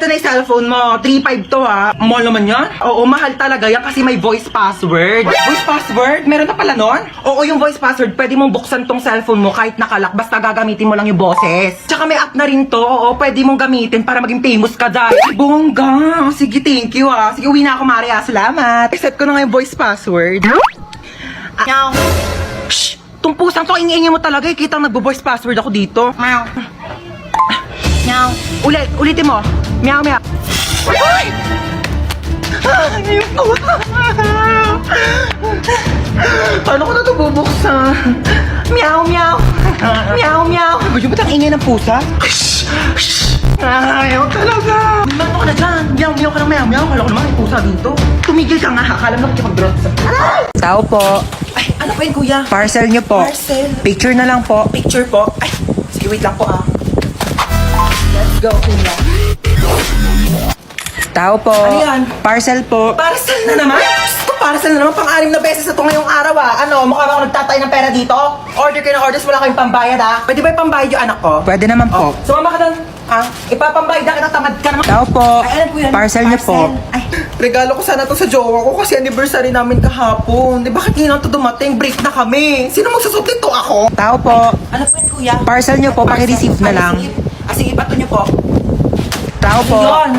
na yung cellphone mo. 3.5 to ha. Mahal naman yan? Oo, mahal talaga yan kasi may voice password. Voice password? Meron na pala nun? Oo, yung voice password, pwede mong buksan tong cellphone mo kahit nakalak. Basta gagamitin mo lang yung boses. Tsaka may app na rin to. Oo, pwede mong gamitin para maging famous ka dyan. Bongga. Sige, thank you ha. Sige, uwi na ako, Maria. Salamat. Set ko na nga yung voice password. Meow. Shh! Tong pusang to, ingay mo talaga. Kita nagbo-voice password ako dito. Meow. Meow. Ulitin mo. Meow, meow. Ay! Ay, yung pusa. Paano ko na ito bubuksan? Meow, meow. Meow, meow. Ba't ang ingay ng pusa? Shh! Shh! Ayaw talaga. Ano ka na dyan? Meow, meow ka ng meow, meow. Kala ko naman may pusa dito. Tumigil ka nga. Akala mo nakikipag-drop sa... Aray! Tao po. Ay, ano po yun, kuya? Parcel nyo po. Parcel. Picture na lang po. Picture po. Ay, sige, wait lang po ah. Let's go, kuya. Tao po. Ano yan? Parcel po. Parcel na naman? Ito, parcel na naman. Pang-anim na beses na ito ngayong araw ah. Ano, mukha ba ako nagtatay ng pera dito? Order kayo ng orders, wala kayong pambayad ah. Pwede ba yung pambayad yung anak ko? Pwede naman po. Sumama ka doon. Ah, ipapambayad na kita, tamad ka naman. Tao po. Ay, ano po yan? Parcel nyo po. Ay, regalo ko sana to sa jowa ko kasi anniversary namin kahapon. Di bakit ngayon to dumating? Break na kami. Sino magsusublit to ako? Tao po. Ano po yan, kuya? Parcel nyo po, paki-receive na Ay, lang. Sige, sige, pato nyo po. Tao po. Yun.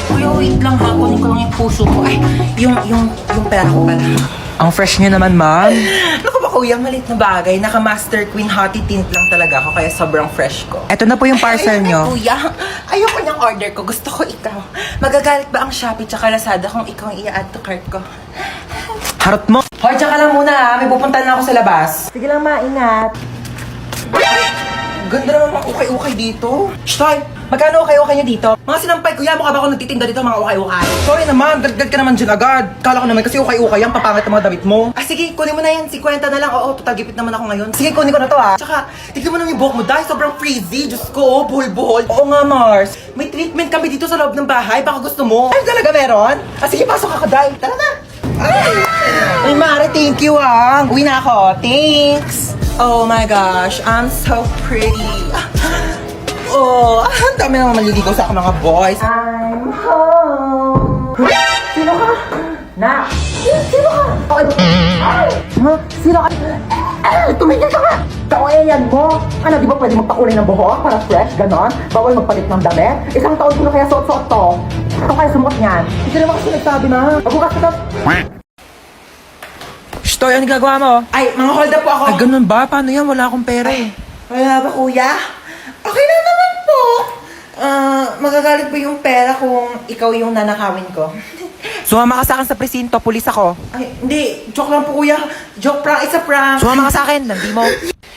Kuya, wait lang ha. Kunin ko lang yung puso ko. Ay, yung pera ko pala. Ang fresh nyo naman, ma'am. Naku ba kuya, malit na bagay. Naka-Master Queen Hottie Tint lang talaga ako kaya sobrang fresh ko. Eto na po yung parcel Ay, nyo. kuya, ayoko niyang order ko. Gusto ko ikaw. Magagalit ba ang Shopee tsaka Lazada kung ikaw ang i-add to cart ko? Harot mo. Hoy, tsaka lang muna ha. May pupuntahan na ako sa labas. Sige lang, maingat. Ganda naman mga ukay-ukay dito. Shtoy, magkano ukay-ukay niyo dito? Mga sinampay kuya, mukha ba ako nagtitinda dito mga ukay-ukay? Sorry naman, dagdag ka naman dyan agad. Kala ko naman kasi ukay-ukay yan, papangit ang mga damit mo. Ah sige, kunin mo na yan, 50 na lang. Oo, total gipit naman ako ngayon. Sige, kunin ko na to ha. Tsaka, tignan mo naman yung buhok mo dahil sobrang frizzy. Diyos ko, oh, buhol-buhol. Oo nga, Mars. May treatment kami dito sa loob ng bahay, baka gusto mo. Ay, talaga meron? Ah sige, pasok ako, Day. Tara na. Ay, Mare, thank you ah. Uwi na ako. Thanks. Oh my gosh, I'm so pretty. Oh, ang dami naman maliligaw sa akin mga boys. I'm home. Sino ka? Na? Sino ka? Okay. Ay! Huh? Sino ka? Tumigil ka nga! Kawayan mo! Ano, di ba pwede magpakulay ng buhok para fresh, ganon? Bawal magpalit ng damit? Isang taon ko na kaya suot-suot to. Ito kaya sumuot niyan. Hindi naman kasi nagsabi na. Magbukas ka to. Shtoy, ano gagawa mo? Ay, mga hold up po ako. Ay, ganun ba? Paano yan? Wala akong pera eh. Wala ba, kuya? Okay lang naman po. Magagalit ba yung pera kung ikaw yung nanakawin ko? Sumama ka sa akin sa presinto, pulis ako. Ay, hindi. Joke lang po, kuya. Joke prank. It's a prank. Sumama ka sa akin, hindi mo.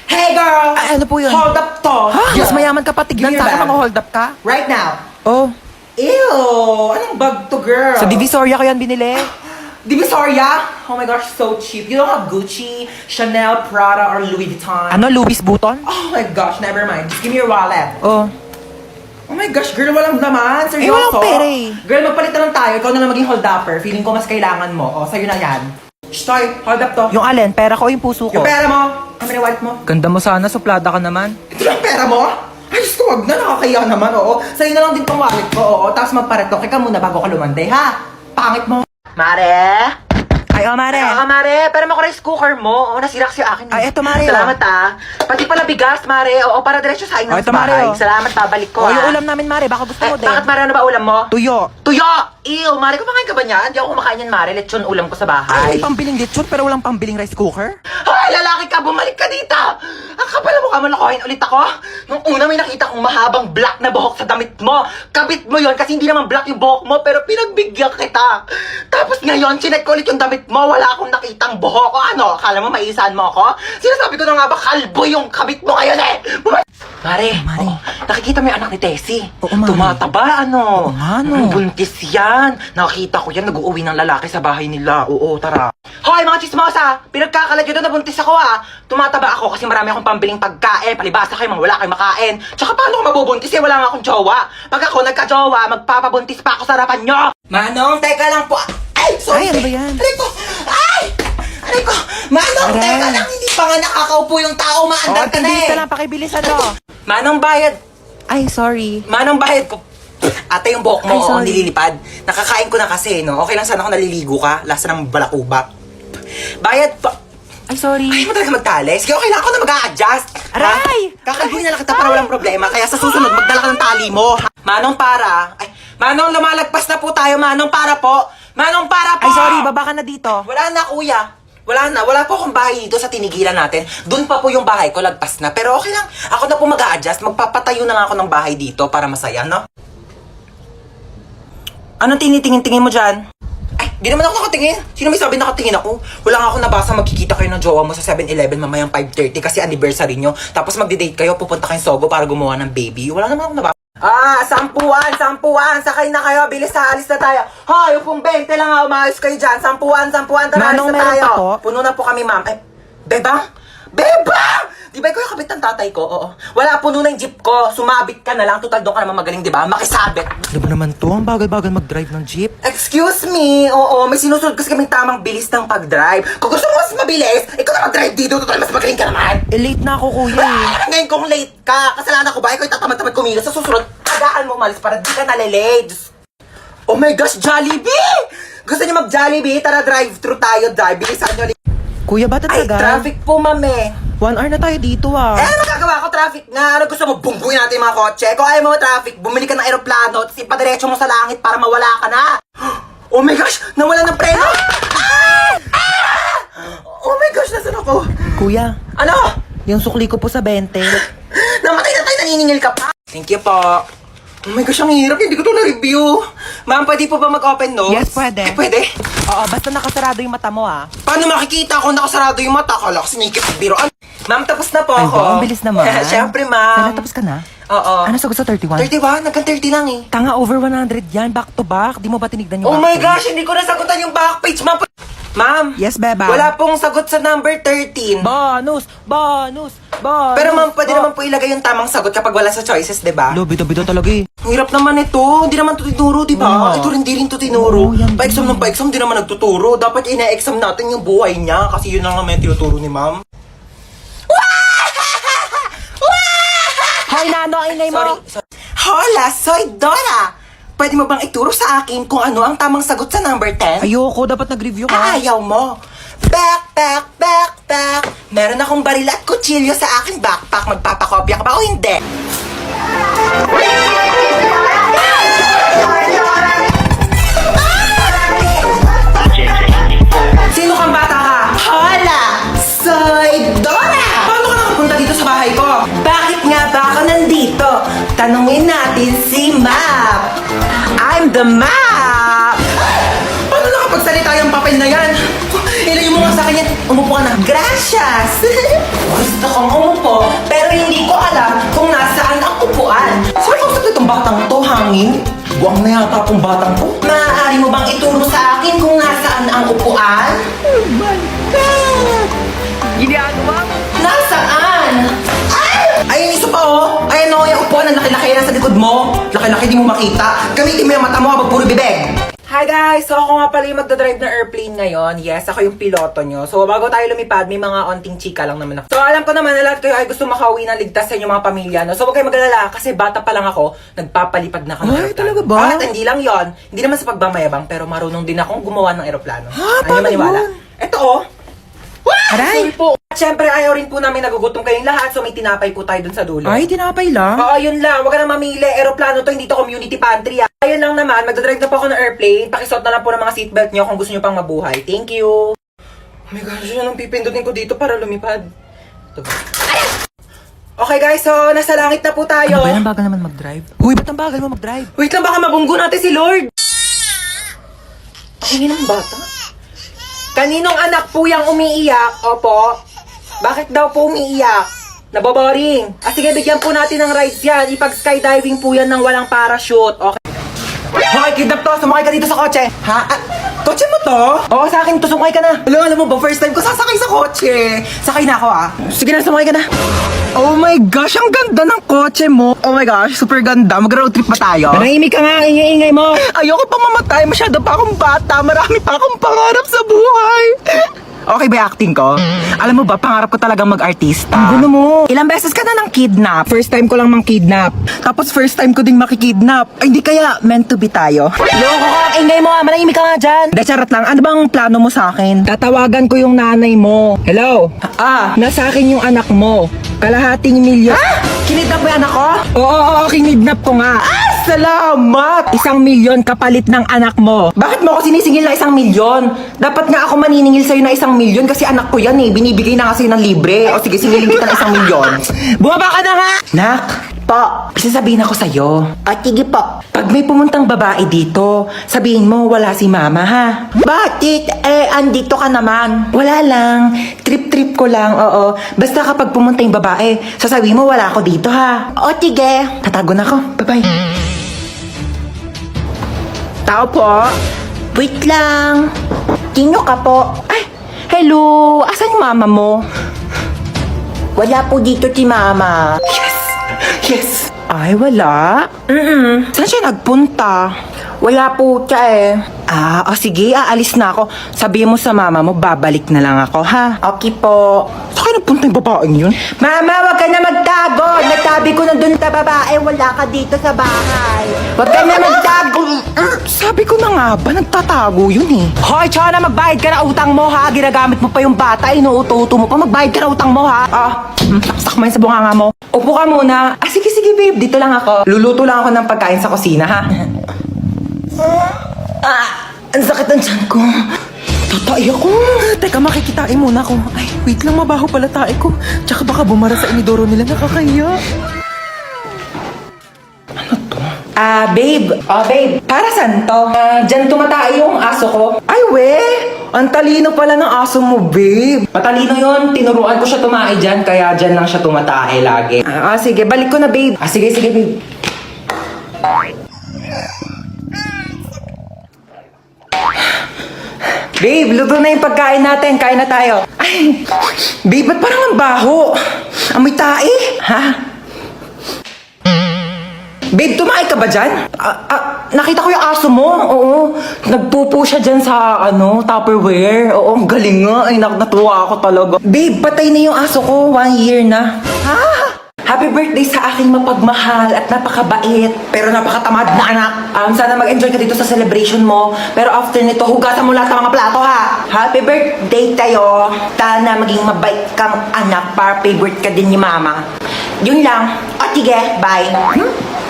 Hey, girl! Ay, ano po yun? Hold up to. Ha? Mas mayaman ka pa, tignan Give me sa your akin bag. mga hold up ka. Right now. Oh, Ew! Anong bag to, girl? sa Divisoria ko yan binili. Divisoria? Oh my gosh, so cheap. You don't have Gucci, Chanel, Prada, or Louis Vuitton? Ano, Louis Vuitton? Oh my gosh, never mind. Just give me your wallet. Oh. Oh my gosh, girl, walang laman. Seryoso? walang pera eh. Girl, magpalit na lang tayo. Ikaw na lang maging hold-upper. Feeling ko mas kailangan mo. O, sa'yo na yan. Shtoy, hold up to. Yung alin, pera ko, yung puso ko. Yung pera mo. Kami na wallet mo. Ganda mo sana, suplada ka naman. Ito lang pera mo? Ay, Diyos ko, wag na. Nakakaya naman, oo. Sa'yo na lang din tong wallet ko, oo. Tapos magparetok ka muna bago ka lumande, ha? Pangit mo. Mare? Ay, oh, Mare. Mare. Pero mo ko rice cooker mo. Oo, nasira kasi akin. Ay, eto, Mare, Salamat, ah. Pati pala bigas, Mare. Oo, para diretso sa akin Oh, ng eto, Mare, bahay. oh. Salamat, babalik ko, Oh, yung ulam namin, Mare, baka gusto mo din. Bakit, Mare? Ano ba ulam mo? Tuyo. Tuyo! Ew, Mare, kumakain ka ba niyan? Hindi ako kumakain yan, Mare. Lechon ulam ko sa bahay. Ay, may pambiling lechon pero walang pambiling rice cooker. Hoy, lalaki ka! Bumalik ka dito! Ang kapal mo ka, malakohin ulit ako. Nung una may nakita kong mahabang black na buhok sa damit mo. Kabit mo yon kasi hindi naman black yung buhok mo, pero pinagbigyan kita. Tapos ngayon, chinek ko ulit yung damit mo, wala akong nakitang buhok. O ano, akala mo maisahan mo ako? Sinasabi ko na nga ba, kalbo yung kabit mo ngayon eh! Mare, Mare. oh, nakikita mo yung anak ni Tessie? Oo, Mare. Tumataba, ano? Oo nga, no. Buntis yan. Nakita ko yan, nag-uuwi ng lalaki sa bahay nila. Oo, tara. Hoy, mga chismosa! Pinagkakalat yun doon, nabuntis ako ah. Tumataba ako kasi marami akong pambiling pagkain. Palibasa kayo, mga wala kayong makain. Tsaka paano ko mabubuntis eh, wala nga akong jowa. Pag ako nagka-jowa, magpapabuntis pa ako sa harapan nyo. Manong, teka lang po. Ay, sorry. Ay, ano ba yan? Aray ko! Ay! Aray ko! Manong, Aray. teka lang, hindi pa nga nakakaupo yung tao, maandar ka na bilis eh. ka lang, pakibilis ano. Manong bayad. Ay, sorry. Manong bayad ko. Ate, yung buhok mo, Ay, sorry. nililipad. Nakakain ko na kasi, no? Okay lang sana kung naliligo ka. Lasa ng balakubak. Bayad pa... Ay, sorry. Ay, mo talaga magtali. Sige, okay lang ako na mag-a-adjust. Aray! Kakalbuhin na lang kita para walang problema. Kaya sa susunod, magdala ka ng tali mo. Ha? Manong para. Ay, Manong, lumalagpas na po tayo. Manong para po. Manong para po. Ay, sorry, baba ka na dito. Wala na, kuya. Wala na. Wala po akong bahay dito sa tinigilan natin. Doon pa po yung bahay ko, lagpas na. Pero okay lang. Ako na po mag-a-adjust. Magpapatayo na nga ako ng bahay dito para masaya, no? Anong tinitingin-tingin mo dyan? Ay, di naman ako nakatingin. Sino may sabi nakatingin ako? Wala nga ako nabasa magkikita kayo ng jowa mo sa 7-Eleven mamayang 5:30 kasi anniversary nyo. Tapos magde-date kayo, pupunta kayong Sogo para gumawa ng baby. Wala naman ako nabasa. Sampuan. Sakay na kayo. Bilis na, alis na tayo. Hoy, upong 20 lang ha. Umayos kayo dyan. Sampuan. Tara, alis Manong, na meron tayo. pa po? Puno na po kami, ma'am. Ay, Beba! Di ba ikaw yung kabit ng tatay ko? Oo. Wala, puno na yung jeep ko. Sumabit ka na lang. Tutal doon ka naman magaling, di ba? Makisabit. Ano ba naman to? Ang bagal-bagal mag-drive ng jeep. Excuse me, oo, may sinusunod kasi kaming tamang bilis ng pag-drive. Kung gusto mo mas mabilis, ikaw na mag-drive dito, total mas magaling ka naman. Eh, late na ako, kuya eh. Ngayon kung late ka, kasalanan ko ba? Ikaw itatamad-tamad kumilos. Sa susunod, agaan mo umalis para di ka nalilate. Oh my gosh, Jollibee! Gusto niyo mag-Jollibee? Tara, drive-thru tayo, drive. Bilisan niyo. Kuya, ba't ang Ay, tagal? traffic po, mame. 1 hour na tayo dito ah. Eh, ano magagawa ko? Traffic nga. Ano gusto mo? Bumbuin natin yung mga kotse. Kung ayaw mo traffic, bumili ka ng aeroplano, tapos ipadiretso mo sa langit para mawala ka na. Oh my gosh! Nawala ng preno! Oh my gosh! Nasaan ako? Kuya, Ano? yung sukli ko po sa 20. Namatay na tayo, naniningil ka pa. Thank you po. Oh my gosh, ang hirap. Hindi ko to na-review. Ma'am, pwede po ba mag-open notes? Yes, pwede. Eh, pwede. Oo, basta nakasarado yung mata mo ah. Paano makikita kung nakasarado yung mata? Kala ko sinikip biroan. Ma'am, tapos na po Ay, ako. wow, ang bilis naman. Siyempre, ma'am. Tapos ka na? Oo. Ano sagot sa 31? 31? Nagkan 30 lang eh. Tanga, over 100 yan. Back to back. Di mo ba tinignan yung Oh back my page? gosh, hindi ko nasagutan yung back page, ma'am. Ma'am. Yes, beba. Wala pong sagot sa number 13. Bonus! Pero ma'am, pwede naman po ilagay yung tamang sagot kapag wala sa choices, di ba? Lo, bida-bida talaga eh. Ang hirap naman ito. Hindi naman ito tinuro, di ba? Oo. Ito hindi rin ito tinuro. Oo, yan Pa-exam din. ng pa-exam, di naman nagtuturo. Dapat ina-exam natin yung buhay niya kasi yun lang naman yung tinuturo ni ma'am. Hoy, Nano, ang ingay mo! Sorry. Hola, soy Dora! Pwede mo bang ituro sa akin kung ano ang tamang sagot sa number 10? Ayoko, dapat nag-review ka. Ayaw mo. Backpack. Meron akong baril at kutsilyo sa aking backpack. Magpapakopya ka ba o hindi? Sino kang bata ka? Hola! Soy Dora! Paano ka nakapunta dito sa bahay ko? Bakit nga ba ako nandito? Tanungin natin si Map! I'm the Map! Paano nakapagsalita yung papel na yan? Ilayo mo nga sa kanya. Umupo ka na. Gracias! Gusto kong umupo, pero hindi ko alam kung nasaan ang upuan. Sorry kung sakit itong batang to, hangin. Buwang na yata akong batang to. Maaari mo bang ituro sa akin kung nasaan ang upuan? Oh my God! Ginagawa mo? Nasaan? Ay! Ayun, isa pa oh! Ayun oh, yung upuan ang laki-laki na sa likod mo. Laki-laki di mo makita. Gamitin mo yung mata mo habang puro bibig. Hi guys! So ako nga pala yung magdadrive ng airplane ngayon. Yes, ako yung piloto nyo. So bago tayo lumipad, may mga onting chika lang naman ako. So alam ko naman na lahat kayo ay gusto makauwi ng ligtas sa inyong mga pamilya. No? So huwag kayo mag-alala kasi bata pa lang ako, nagpapalipad na ako ng Ay, aeroplano. talaga ba? At hindi lang yon, hindi naman sa pagmamayabang, pero marunong din akong gumawa ng aeroplano. Ha? Ano Paano maniwala? yun? Ito oh! Aray! Sorry po. At syempre, ayaw rin po namin nagugutom kayong lahat, so may tinapay po tayo dun sa dulo. Ay, tinapay lang. Oo, yun lang. Huwag ka na mamili. Aeroplano to, hindi to community pantry. Ah. Ayun lang naman, magdadrive na po ako ng airplane. Pakisuot na lang po ng mga seatbelt nyo kung gusto nyo pang mabuhay. Thank you. Oh my gosh, yun ang pipindutin ko dito para lumipad. Ito ba? Okay guys, so nasa langit na po tayo. Ano ba yan? Ang bagal naman mag-drive. Uy, ba't ang bagal mo mag-drive? Wait lang, baka mabunggo natin si Lord. Ang ng bata. Kaninong anak po yung umiiyak? Opo. Bakit daw po umiiyak? Naboboring. Sige, bigyan po natin ng rides yan. Ipag-skydiving po yan ng walang parachute. Okay. Hoy, kidnap to. Sumakay ka dito sa kotse. Ha? Kotse mo to? Oo, sa akin to. Sumakay ka na. Alam mo ba, first time ko sasakay sa kotse. Sakay na ako ah. Sige na, sumakay ka na. Oh my gosh, ang ganda ng kotse mo. Oh my gosh, super ganda. Mag-road trip pa tayo. Manahimik ka nga, ingay-ingay mo. Ayoko pa mamatay. Masyado pa akong bata. Marami pa akong pangarap sa buhay. Okay ba yung acting ko? Alam mo ba, pangarap ko talagang mag-artista. Ang gulo mo. Ilang beses ka na nang kidnap. First time ko lang mang kidnap. Tapos first time ko ding makikidnap. Ay, hindi kaya meant to be tayo? Loko ka, ingay mo ha. Manahimik ka nga dyan. De, charot lang. Ano bang plano mo sa akin? Tatawagan ko yung nanay mo. Hello? Nasa akin yung anak mo. Kalahating milyon. Kinidnap mo yung anak ko? Oo, kinidnap ko nga. Salamat! 1 milyon kapalit ng anak mo. Bakit mo ako sinisingil na 1 milyon? Dapat nga ako maniningil sa'yo na 1 milyon kasi anak ko yan eh. Binibigay na nga sa'yo ng libre. O sige, singilin kita ng 1 milyon. Bumaba ka na nga! Nak, po, sasabihin ako sa'yo. Sige po. Pag may pumuntang babae dito, sabihin mo wala si mama ha. Bakit? Andito ka naman. Wala lang. Trip-trip ko lang, oo. Basta kapag pumunta yung babae, sasabihin mo wala ako dito ha. O, sige. Tatago na ako. Bye-bye. Tao po. Wait lang. Sino ka po? Ay, hello. Asan yung mama mo? Wala po dito si mama. Yes. Ay, wala? Saan siya nagpunta? Wala po siya eh. Sige, aalis na ako. Sabihin mo sa mama mo, babalik na lang ako, ha? Okay po. Saan nagpunta yung babaeng yun? Mama, wag ka na magtago. Nagtabi ko na dun sa babae, wala ka dito sa bahay. Wag ka na magtago. Sabi ko na nga ba, nagtatago yun eh. Hoy, Chana, magbayad ka na utang mo, ha? Ginagamit mo pa yung bata, inuuto-uto mo pa. Magbayad ka na utang mo, ha? Saksak mo yun sa bunganga mo. Upo ka muna. Sige, babe, dito lang ako. Luluto lang ako ng pagkain sa kusina, ha? Ang sakit ng tiyan ko. Tatay ako. Teka, makikitain muna ako. Ay, wait lang, mabaho pala tae ko. Tsaka baka bumara sa inidoro nila, nakakahiya. Ano to? Babe. Babe. Para saan to? Dyan tumatay yung aso ko. Ay, we! Ang talino pala ng aso mo, babe. Matalino yon. Tinuruan ko siya tumae dyan, kaya dyan lang siya tumatae lagi. Sige. Balik ko na, babe. Sige, babe. Babe, luto na yung pagkain natin. Kain na tayo. Ay, babe, ba't parang ang baho? Amoy tae? Ha? Babe, tumae ka ba dyan? Nakita ko yung aso mo. Oo. Nagpupo siya dyan sa, Tupperware. Oo, ang galing nga. Ay, natuwa ako talaga. Babe, patay na yung aso ko. 1 year na. Ha? Happy birthday sa aking mapagmahal at napakabait pero napakatamad na anak. Sana mag-enjoy ka dito sa celebration mo. Pero after nito, hugasan mo lahat ng mga plato ha. Happy birthday tayo. Sana maging mabait kang anak para favorite ka din ni mama. Yun lang. Sige, bye.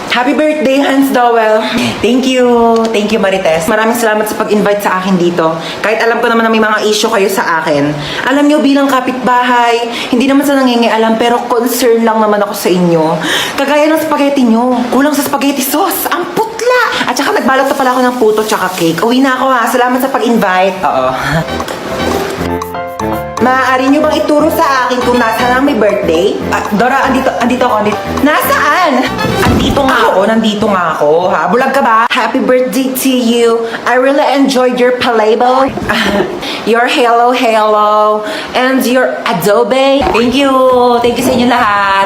Happy birthday, Hans Dowell. Thank you, Marites. Maraming salamat sa pag-invite sa akin dito. Kahit alam ko naman na may mga issue kayo sa akin. Alam nyo, bilang kapitbahay, hindi naman sa nangingialam, pero concern lang naman ako sa inyo. Kagaya ng spaghetti nyo, kulang sa spaghetti sauce. Ang putla! At saka nagbalot na pala ako ng puto tsaka cake. Uwi na ako ha. Salamat sa pag-invite. Oo. Maaari nyo bang ituro sa akin kung nasaan ang may birthday? Dora, andito ako. Nasaan? Nandito nga ako. Ha? Bulag ka ba? Happy birthday to you. I really enjoyed your playboy. Your hello, and your adobe. Thank you sa inyo lahat.